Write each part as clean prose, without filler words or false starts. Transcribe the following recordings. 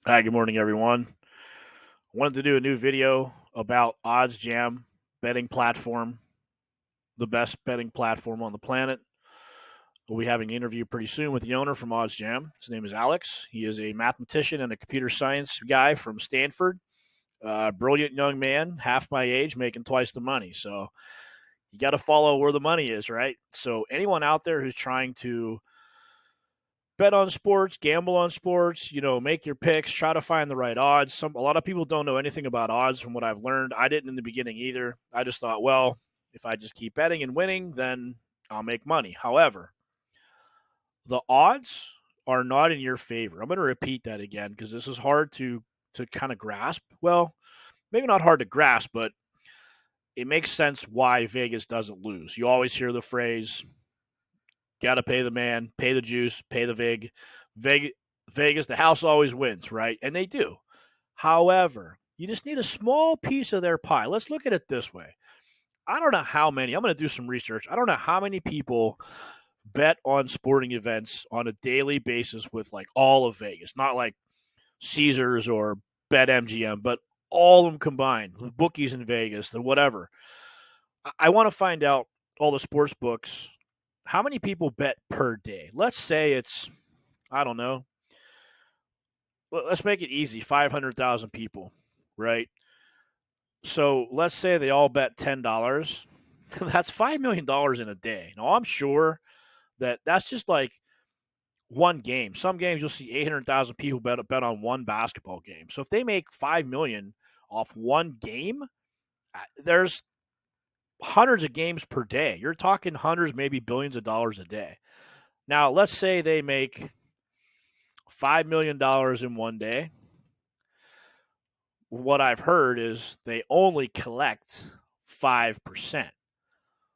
Hi, good morning, everyone. I wanted to do a new video about Odds Jam betting platform, the best betting platform on the planet. We'll be having an interview pretty soon with the owner from Odds Jam. His name is Alex. He is a mathematician and a computer science guy from Stanford. Brilliant young man, half my age, making twice the money. So you got to follow where the money is, right? So anyone out there who's trying to bet on sports, gamble on sports, make your picks, try to find the right odds. A lot of people don't know anything about odds from what I've learned. I didn't in the beginning either. I just thought, well, if I just keep betting and winning, then I'll make money. However, the odds are not in your favor. I'm going to repeat that again because this is hard to kind of grasp. Well, maybe not hard to grasp, but it makes sense why Vegas doesn't lose. You always hear the phrase, got to pay the man, pay the juice, pay the vig. Vegas, the house always wins, right? And they do. However, you just need a small piece of their pie. Let's look at it this way. I don't know how many, I'm going to do some research. I don't know how many people bet on sporting events on a daily basis with like all of Vegas, not like Caesars or Bet MGM, but all of them combined, the bookies in Vegas, the whatever. I want to find out all the sports books. How many people bet per day? Let's say it's, I don't know, let's make it easy 500,000 people, right? So let's say they all bet $10. That's $5 million in a day. Now, I'm sure that that's just like one game. Some games you'll see 800,000 people bet on one basketball game. So if they make 5 million off one game, there's hundreds of games per day. You're talking hundreds, maybe billions of dollars a day. Now, let's say they make $5 million in one day. What I've heard is they only collect 5%.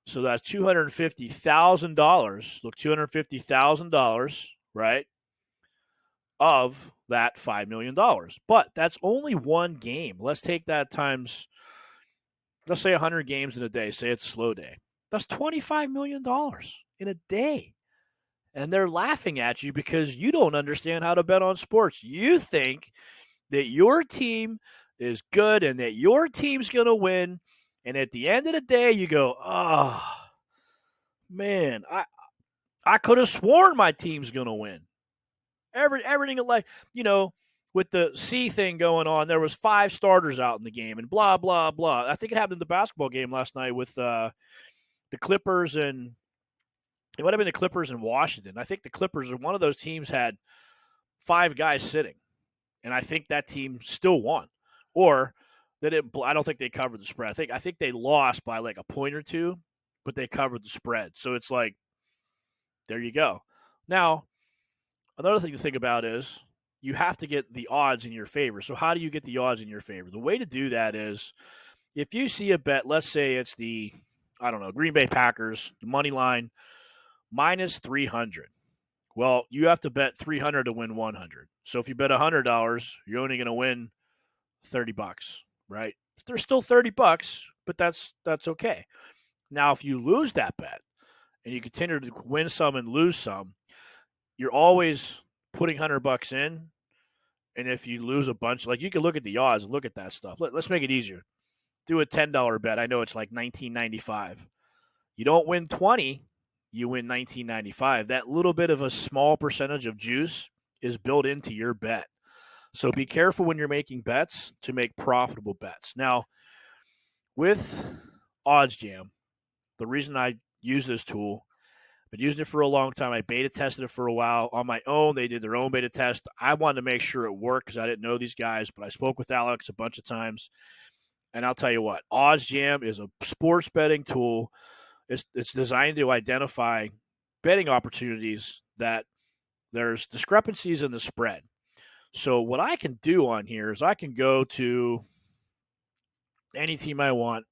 So that's $250,000. Look, $250,000, right? Of that $5 million. But that's only one game. Let's take that times, let's say 100 games in a day. Say it's a slow day. That's $25 million in a day. And they're laughing at you because you don't understand how to bet on sports. You think that your team is good and that your team's going to win. And at the end of the day, you go, oh, man, I could have sworn my team's going to win. Everything like, with the C thing going on, there was 5 starters out in the game and blah, blah, blah. I think it happened in the basketball game last night with the Clippers and it might have been the Clippers in Washington. I think the Clippers are one of those teams had 5 guys sitting. And I think that team still won. Or I don't think they covered the spread. I think they lost by like a point or two, but they covered the spread. So it's like, there you go. Now, another thing to think about is you have to get the odds in your favor. So how do you get the odds in your favor? The way to do that is if you see a bet, let's say it's the, I don't know, Green Bay Packers, the money line, minus 300. Well, you have to bet 300 to win 100. So if you bet $100, you're only going to win $30, right? There's still $30, but that's okay. Now, if you lose that bet and you continue to win some and lose some, you're always putting $100 in. And if you lose a bunch, like you can look at the odds and look at that stuff. Let's make it easier. Do a $10 bet. I know it's like $19.95. You don't win 20, you win $19.95. That little bit of a small percentage of juice is built into your bet. So be careful when you're making bets to make profitable bets. Now, with OddsJam, the reason I use this tool, I've been using it for a long time. I beta tested it for a while on my own. They did their own beta test. I wanted to make sure it worked because I didn't know these guys, but I spoke with Alex a bunch of times. And I'll tell you what, OddsJam is a sports betting tool. It's designed to identify betting opportunities that there's discrepancies in the spread. So what I can do on here is I can go to any team I want.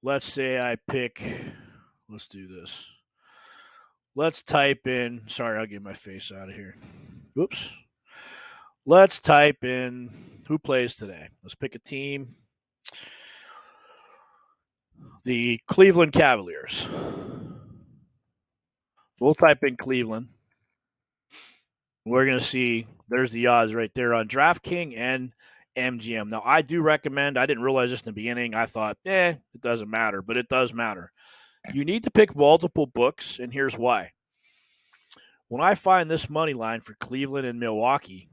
Let's say I pick, let's do this. Let's type in, sorry, I'll get my face out of here. Oops. Let's type in who plays today. Let's pick a team. The Cleveland Cavaliers. So we'll type in Cleveland. We're going to see there's the odds right there on DraftKings and MGM. Now, I do recommend, I didn't realize this in the beginning. I thought, it doesn't matter, but it does matter. You need to pick multiple books, and here's why. When I find this money line for Cleveland and Milwaukee,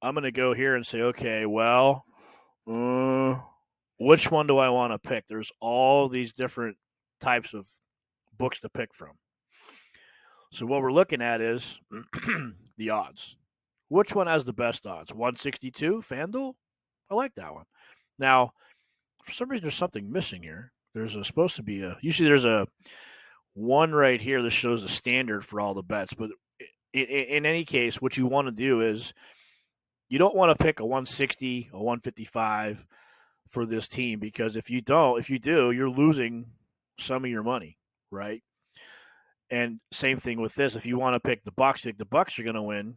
I'm going to go here and say, okay, well, which one do I want to pick? There's all these different types of books to pick from. So what we're looking at is the odds. Which one has the best odds? 162, FanDuel? I like that one. Now, for some reason, there's something missing here. Supposed to be usually there's a one right here that shows the standard for all the bets. But in any case, what you want to do is you don't want to pick a 160, a 155 for this team, because if you do, you're losing some of your money, right? And same thing with this. If you want to pick the Bucks, think the Bucks are going to win.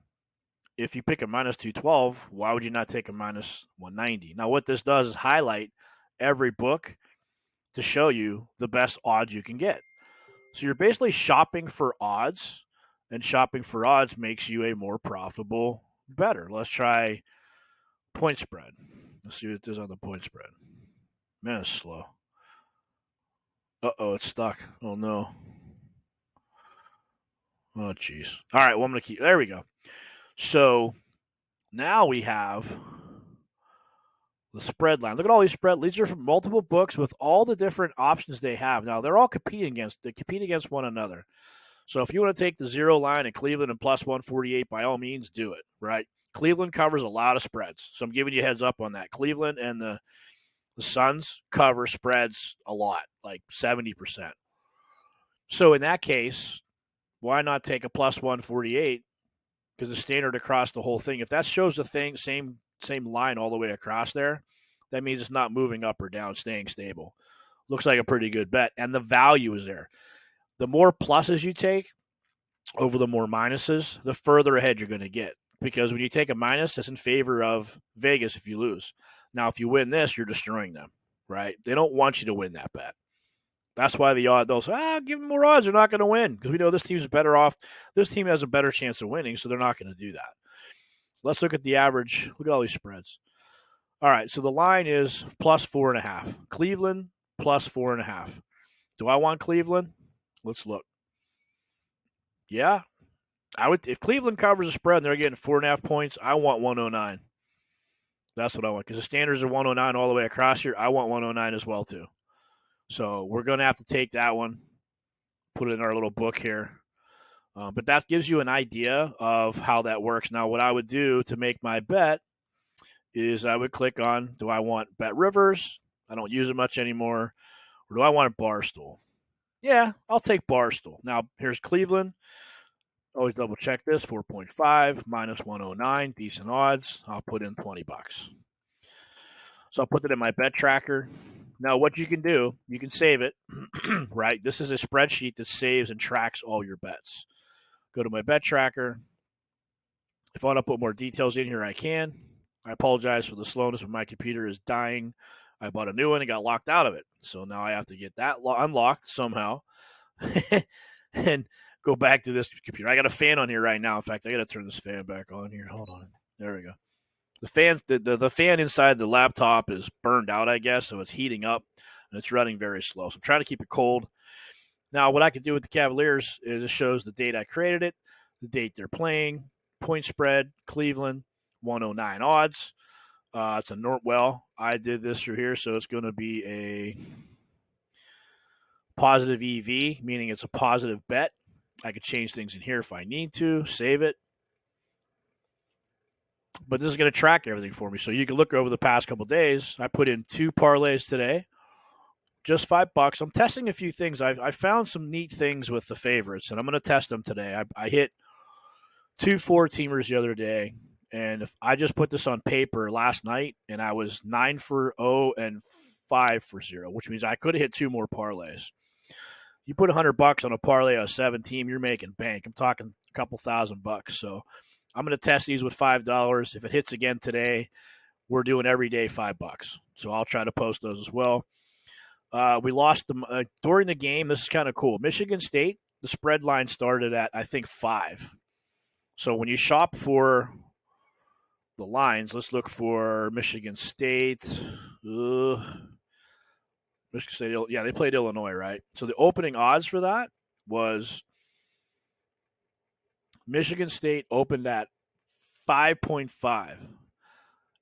If you pick a minus 212, why would you not take a minus 190? Now, what this does is highlight every book to show you the best odds you can get. So you're basically shopping for odds, and shopping for odds makes you a more profitable bettor. Let's try point spread. Let's see what it is on the point spread. Man, it's slow. Uh-oh, it's stuck. Oh, no. Oh, jeez. All right, well, I'm going to keep. There we go. So now we have the spread line. Look at all these spread. These are from multiple books with all the different options they have. Now, they're all competing against one another. So if you want to take the zero line at Cleveland and plus 148, by all means, do it, right? Cleveland covers a lot of spreads. So I'm giving you a heads up on that. Cleveland and the Suns cover spreads a lot, like 70%. So in that case, why not take a plus 148? Because the standard across the whole thing, if that shows the same line all the way across there, that means it's not moving up or down, staying stable. Looks like a pretty good bet, and the value is there. The more pluses you take over the more minuses, the further ahead you're going to get. Because when you take a minus, it's in favor of Vegas if you lose. Now, if you win this, you're destroying them, right? They don't want you to win that bet. That's why they'll say, give them more odds. They're not going to win because we know this team's better off. This team has a better chance of winning, so they're not going to do that. Let's look at the average. Look at all these spreads. All right, so the line is plus 4.5. Cleveland plus 4.5. Do I want Cleveland? Let's look. Yeah, I would. If Cleveland covers the spread and they're getting 4.5 points, I want 109. That's what I want because the standards are 109 all the way across here. I want 109 as well too. So we're going to have to take that one, put it in our little book here. But that gives you an idea of how that works. Now, what I would do to make my bet is I would click on, do I want Bet Rivers? I don't use it much anymore. Or do I want Barstool? Yeah, I'll take Barstool. Now, here's Cleveland. Always double check this. 4.5 minus 109. Decent odds. I'll put in $20. So I'll put it in my bet tracker. Now, what you can do, you can save it, right? This is a spreadsheet that saves and tracks all your bets. Go to my bet tracker. If I want to put more details in here, I can. I apologize for the slowness, but my computer is dying. I bought a new one and got locked out of it. So now I have to get that unlocked somehow and go back to this computer. I got a fan on here right now. In fact, I got to turn this fan back on here. Hold on. There we go. The fan inside the laptop is burned out, I guess, so it's heating up, and it's running very slow. So I'm trying to keep it cold. Now, what I could do with the Cavaliers is it shows the date I created it, the date they're playing, point spread, Cleveland, 109 odds. It's I did this through here, so it's going to be a positive EV, meaning it's a positive bet. I could change things in here if I need to, save it. But this is going to track everything for me. So you can look over the past couple of days. I put in 2 parlays today, just $5. I'm testing a few things. I found some neat things with the favorites, and I'm going to test them today. I hit 2 4-teamers the other day, and if I just put this on paper last night, and I was 9 for 0 and 5 for 0, which means I could have hit 2 more parlays. You put $100 on a parlay of a 7-team, you're making bank. I'm talking a couple $1,000. So I'm going to test these with $5. If it hits again today, we're doing every day $5. So I'll try to post those as well. We lost them during the game. This is kind of cool. Michigan State, the spread line started at, I think, 5. So when you shop for the lines, let's look for Michigan State. Michigan State, yeah, they played Illinois, right? So the opening odds for that was Michigan State opened at 5.5.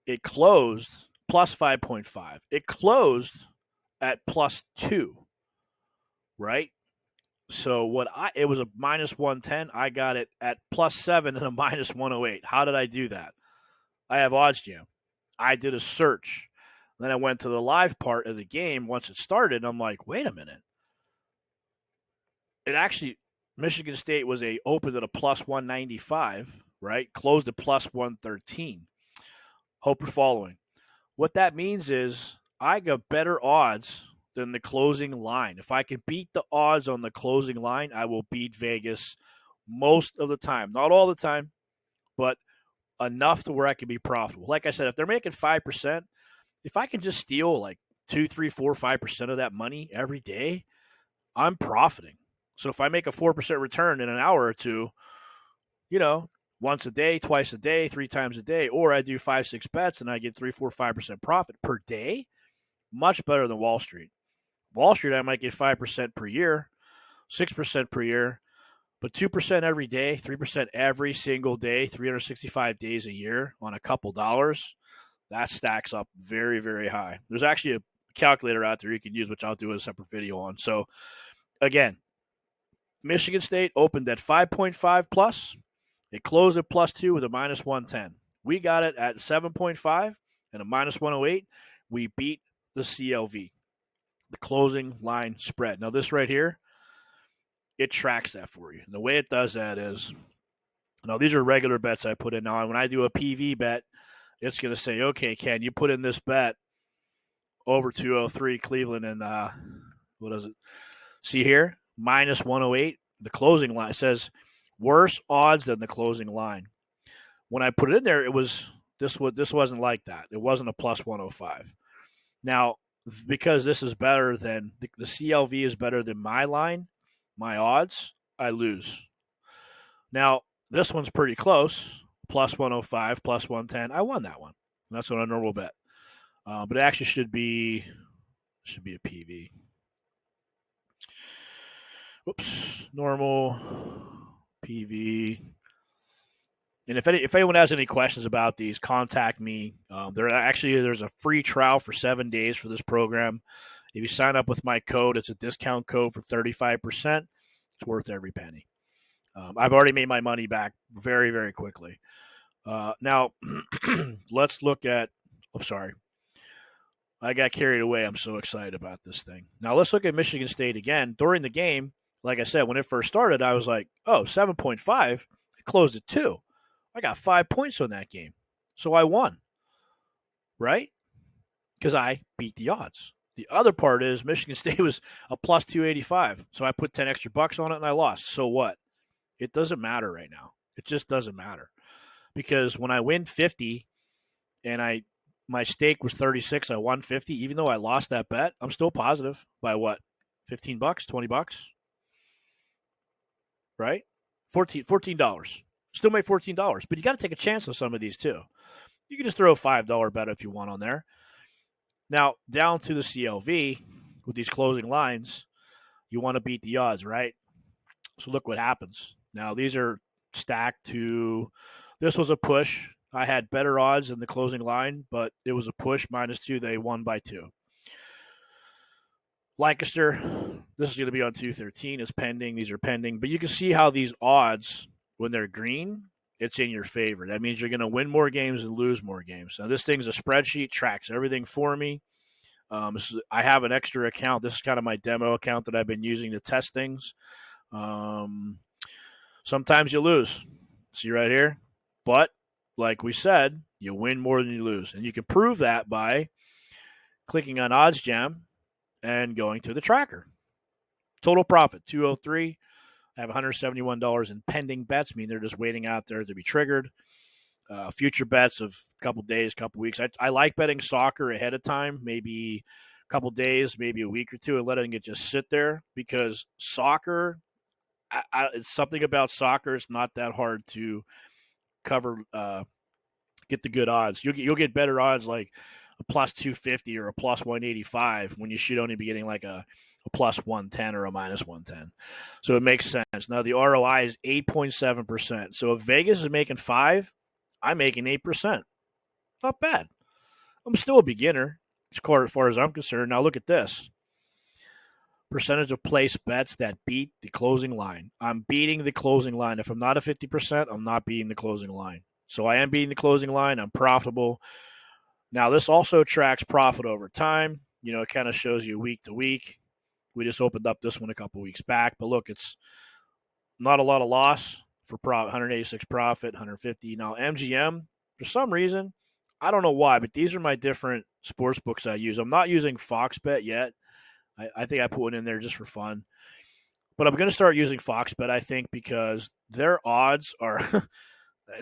It closed plus 5.5. It closed at plus 2, right? So it was a minus 110. I got it at plus 7 and a minus 108. How did I do that? I have OddsJam. I did a search. Then I went to the live part of the game once it started, and I'm like, wait a minute. It actually, Michigan State opened at a plus 195, right? Closed at plus 113. Hope you're following. What that means is I got better odds than the closing line. If I can beat the odds on the closing line, I will beat Vegas most of the time. Not all the time, but enough to where I can be profitable. Like I said, if they're making 5%, if I can just steal like 2, 3, 4, 5% of that money every day, I'm profiting. So if I make a 4% return in an hour or two, once a day, twice a day, 3 times a day, or I do 5, 6 bets and I get 3, 4, 5% profit per day, much better than Wall Street. Wall Street, I might get 5% per year, 6% per year, but 2% every day, 3% every single day, 365 days a year on a couple dollars, that stacks up very, very high. There's actually a calculator out there you can use, which I'll do a separate video on. So, again, Michigan State opened at 5.5 plus. It closed at plus 2 with a minus 110. We got it at 7.5 and a minus 108. We beat the CLV, the closing line spread. Now, this right here, it tracks that for you. And the way it does that is, these are regular bets I put in. Now, when I do a PV bet, it's going to say, okay, Ken, you put in this bet over 203 Cleveland and what is it? See here, minus 108. The closing line says worse odds than the closing line. When I put it in there, this wasn't like that. It wasn't a plus 105. Now, because this is better than the CLV is better than my line, my odds, I lose. Now, this one's pretty close, plus 105, plus 110. I won that one. That's on a normal bet. But it actually should be a PV. Oops, normal, PV. And if anyone has any questions about these, contact me. There's a free trial for 7 days for this program. If you sign up with my code, it's a discount code for 35%. It's worth every penny. I've already made my money back very, very quickly. Now, let's look at – I'm sorry. I got carried away. I'm so excited about this thing. Now, let's look at Michigan State again. During the game, like I said, when it first started, I was like, 7.5. It closed at 2. I got 5 points on that game. So I won, right? Because I beat the odds. The other part is Michigan State was a plus 285. So I put 10 extra bucks on it and I lost. So what? It doesn't matter right now. It just doesn't matter. Because when I win 50 and my stake was 36, I won 50, even though I lost that bet, I'm still positive by what? 15 bucks, 20 bucks? Right? $14. Still made $14, but you got to take a chance on some of these too. You can just throw a $5 bet if you want on there. Now, down to the CLV with these closing lines, you want to beat the odds, right? So look what happens. Now, these are stacked to – this was a push. I had better odds than the closing line, but it was a push -2. They won by 2. Lancaster, this is going to be on 213. Is pending. These are pending. But you can see how these odds, when they're green, it's in your favor. That means you're going to win more games and lose more games. Now, this thing's a spreadsheet, tracks everything for me. I have an extra account. This is kind of my demo account that I've been using to test things. Sometimes you lose. See right here? But, like we said, you win more than you lose. And you can prove that by clicking on OddsJam and going to the tracker. Total profit, 203. I have $171 in pending bets, meaning they're just waiting out there to be triggered. Future bets of a couple days, couple weeks. I like betting soccer ahead of time, maybe a couple days, maybe a week or two, and letting it just sit there, because soccer, it's something about soccer. It's not that hard to cover, get the good odds. You'll get better odds like a plus 250 or a plus 185 when you should only be getting like a plus 110 or a minus 110. So it makes sense. Now the ROI is 8.7%. So if Vegas is making 5, I'm making 8%. Not bad. I'm still a beginner as far as I'm concerned. Now look at this. Percentage of placed bets that beat the closing line. I'm beating the closing line. If I'm not at 50%, I'm not beating the closing line. So I am beating the closing line. I'm profitable. Now, this also tracks profit over time. It kind of shows you week to week. We just opened up this one a couple weeks back. But look, it's not a lot of loss for 186 profit, 150. Now, MGM, for some reason, I don't know why, but these are my different sports books I use. I'm not using Fox Bet yet. I think I put one in there just for fun. But I'm going to start using Fox Bet, I think, because their odds are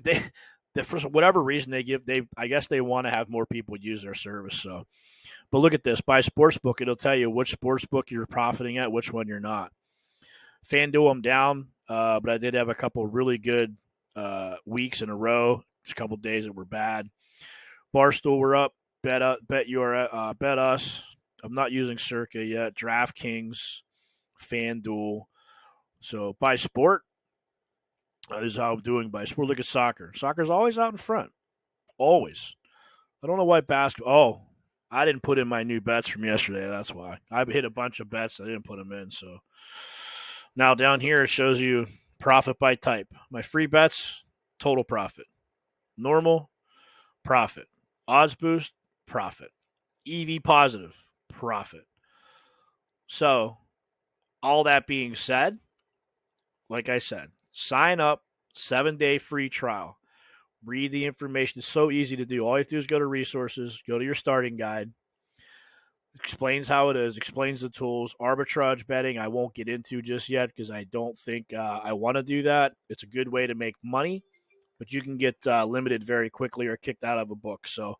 they for whatever reason I guess they want to have more people use their service. So, but look at this. By sportsbook, it'll tell you which sportsbook you're profiting at, which one you're not. FAN DUEL, I'm down, but I did have a couple really good weeks in a row. Just a couple days that were bad. Barstool, we're up. Bet us. I'm not using Circa yet. DraftKings, FanDuel. So by sport, this is how I'm doing by sport. Look at soccer. Soccer's always out in front. Always. I don't know why basketball. Oh, I didn't put in my new bets from yesterday. That's why. I hit a bunch of bets. I didn't put them in. So now down here it shows you profit by type. My free bets, total profit. Normal, profit. Odds boost, profit. EV positive, profit. So all that being said, like I said, sign up, 7-day free trial. Read the information. It's so easy to do. All you have to do is go to resources, go to your starting guide. Explains how it is, explains the tools. Arbitrage betting, I won't get into just yet because I don't think I want to do that. It's a good way to make money, but you can get limited very quickly or kicked out of a book. So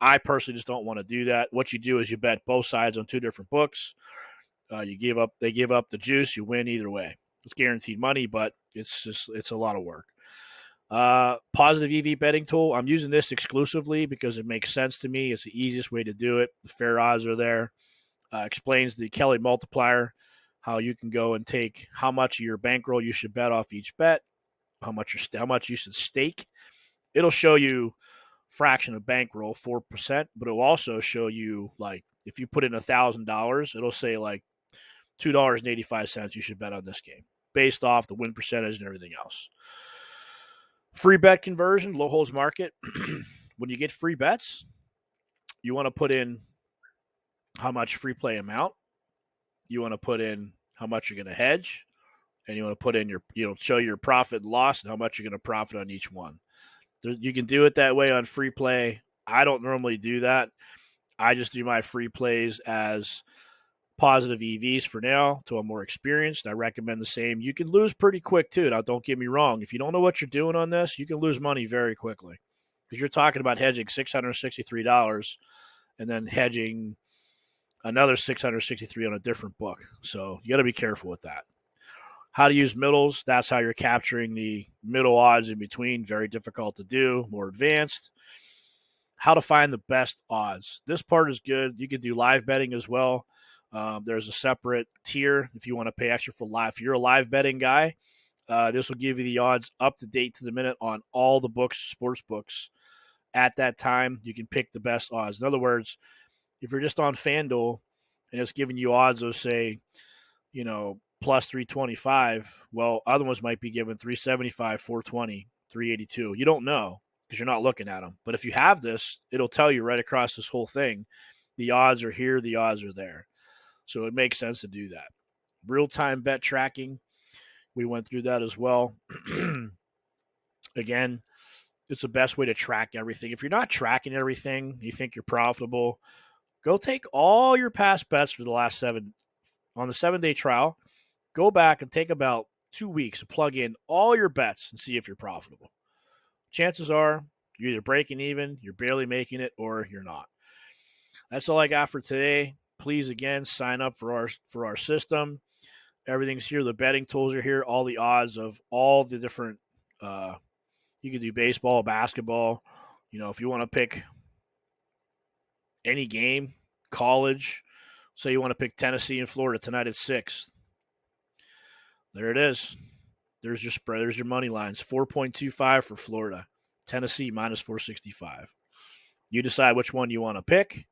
I personally just don't want to do that. What you do is you bet both sides on 2 different books. They give up the juice. You win either way. It's guaranteed money, but it's a lot of work. Positive EV betting tool. I'm using this exclusively because it makes sense to me. It's the easiest way to do it. The fair odds are there. Explains the Kelly multiplier, how you can go and take how much of your bankroll you should bet off each bet, how much you should stake. It'll show you fraction of bankroll, 4%, but it'll also show you like if you put in $1,000, it'll say like $2.85 you should bet on this game based off the win percentage and everything else. Free bet conversion, low holds market. When you get free bets, you want to put in how much free play amount. You want to put in how much you're going to hedge. And you want to put in show your profit and loss and how much you're going to profit on each one. You can do it that way on Freeplay. I don't normally do that. I just do my free plays as positive EVs for now till I'm more experienced. I recommend the same. You can lose pretty quick too. Now, don't get me wrong. If you don't know what you're doing on this, you can lose money very quickly because you're talking about hedging $663 and then hedging another $663 on a different book. So you got to be careful with that. How to use middles. That's how you're capturing the middle odds in between. Very difficult to do. More advanced. How to find the best odds. This part is good. You can do live betting as well. There's a separate tier if you want to pay extra for live. If you're a live betting guy, this will give you the odds up to date to the minute on all the books, sports books. At that time, you can pick the best odds. In other words, if you're just on FanDuel and it's giving you odds of, say, plus 325, well, other ones might be given 375, 420, 382. You don't know because you're not looking at them. But if you have this, it'll tell you right across this whole thing, the odds are here, the odds are there. So it makes sense to do that. Real-time bet tracking, we went through that as well. Again, it's the best way to track everything. If you're not tracking everything, you think you're profitable, go take all your past bets for the last 7 on the 7-day trial. Go back and take about 2 weeks to plug in all your bets and see if you're profitable. Chances are you're either breaking even, you're barely making it, or you're not. That's all I got for today. Please, again, sign up for our system. Everything's here. The betting tools are here. All the odds of all the different You can do baseball, basketball. If you want to pick any game, college, say you want to pick Tennessee and Florida tonight at 6. There it is. There's your spread. There's your money lines. 4.25 for Florida. Tennessee minus 465. You decide which one you want to pick.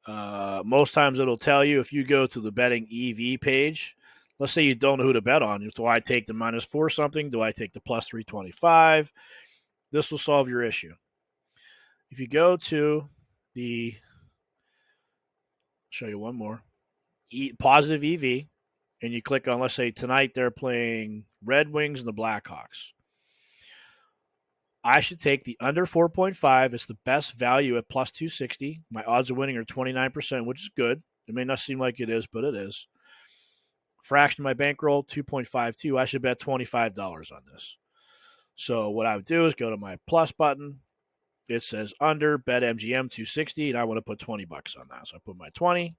Most times it'll tell you if you go to the betting EV page. Let's say you don't know who to bet on. Do I take the minus 4 something? Do I take the plus 325? This will solve your issue. If you go to the, show you one more, positive EV, and you click on, let's say tonight they're playing Red Wings and the Blackhawks. I should take the under 4.5. It's the best value at plus 260. My odds of winning are 29%, which is good. It may not seem like it is, but it is. Fraction of my bankroll, 2.52. I should bet $25 on this. So what I would do is go to my plus button. It says under, bet MGM 260, and I want to put $20 on that. So I put my 20.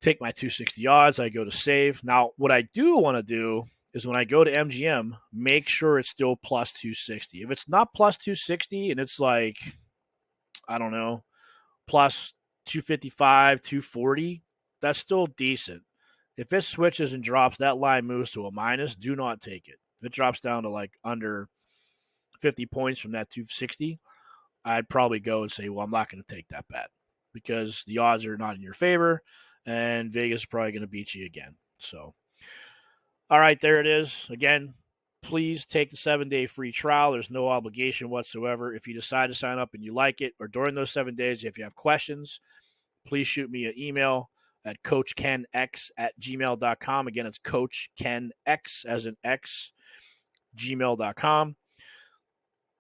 Take my 260 odds. I go to save. Now, what I do want to do is when I go to MGM, make sure it's still plus 260. If it's not plus 260 and it's like, I don't know, plus 255, 240, that's still decent. If it switches and drops, that line moves to a minus, do not take it. If it drops down to like under 50 points from that 260, I'd probably go and say, well, I'm not going to take that bet because the odds are not in your favor and Vegas is probably going to beat you again. So, all right, there it is. Again, please take the 7-day free trial. There's no obligation whatsoever. If you decide to sign up and you like it, or during those 7 days, if you have questions, please shoot me an email at coachkenx@gmail.com. Again, it's coachkenx as an X, gmail.com.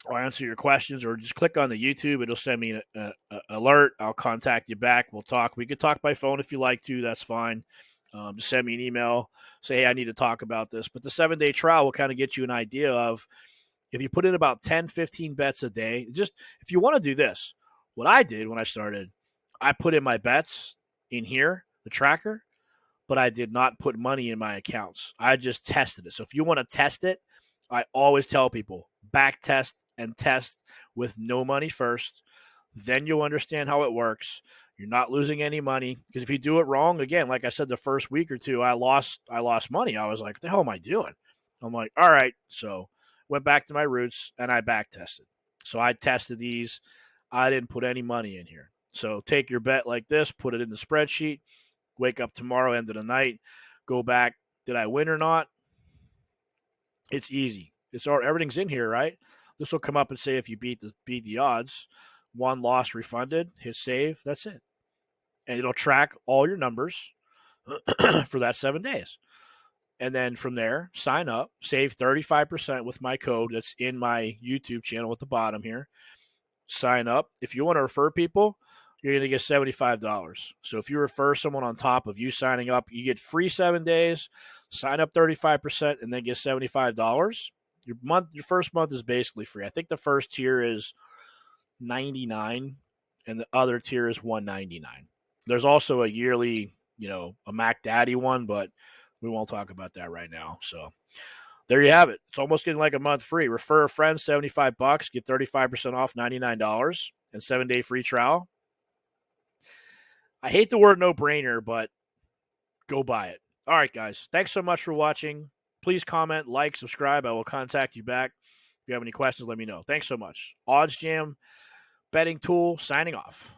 I'll answer your questions, or just click on the YouTube. It'll send me an alert. I'll contact you back. We'll talk. We could talk by phone if you like to. That's fine. Just send me an email. Say, hey, I need to talk about this. But the 7-day trial will kind of get you an idea of if you put in about 10, 15 bets a day. Just if you want to do this, what I did when I started, I put in my bets in here, the tracker, but I did not put money in my accounts. I just tested it. So if you want to test it, I always tell people back test and test with no money first. Then you'll understand how it works. You're not losing any money because if you do it wrong, again, like I said, the first week or two, I lost money. I was like, what the hell am I doing? I'm like, all right. So went back to my roots and I back tested. So I tested these. I didn't put any money in here. So take your bet like this, put it in the spreadsheet, wake up tomorrow, end of the night, go back. Did I win or not? It's easy. Everything's in here, right? This will come up and say if you beat the odds, one loss refunded, hit save, that's it. And it'll track all your numbers for that 7 days. And then from there, sign up, save 35% with my code that's in my YouTube channel at the bottom here. Sign up. If you want to refer people, you're going to get $75. So if you refer someone on top of you signing up, you get free 7 days, sign up 35%, and then get $75. Your first month is basically free. I think the first tier is $99 and the other tier is $199. There's also a yearly, a Mac Daddy one, but we won't talk about that right now. So there you have it. It's almost getting like a month free. Refer a friend, $75, get 35% off, $99, and 7-day free trial. I hate the word no-brainer, but go buy it. All right, guys. Thanks so much for watching. Please comment, like, subscribe. I will contact you back. If you have any questions, let me know. Thanks so much. Odds Jam Betting Tool signing off.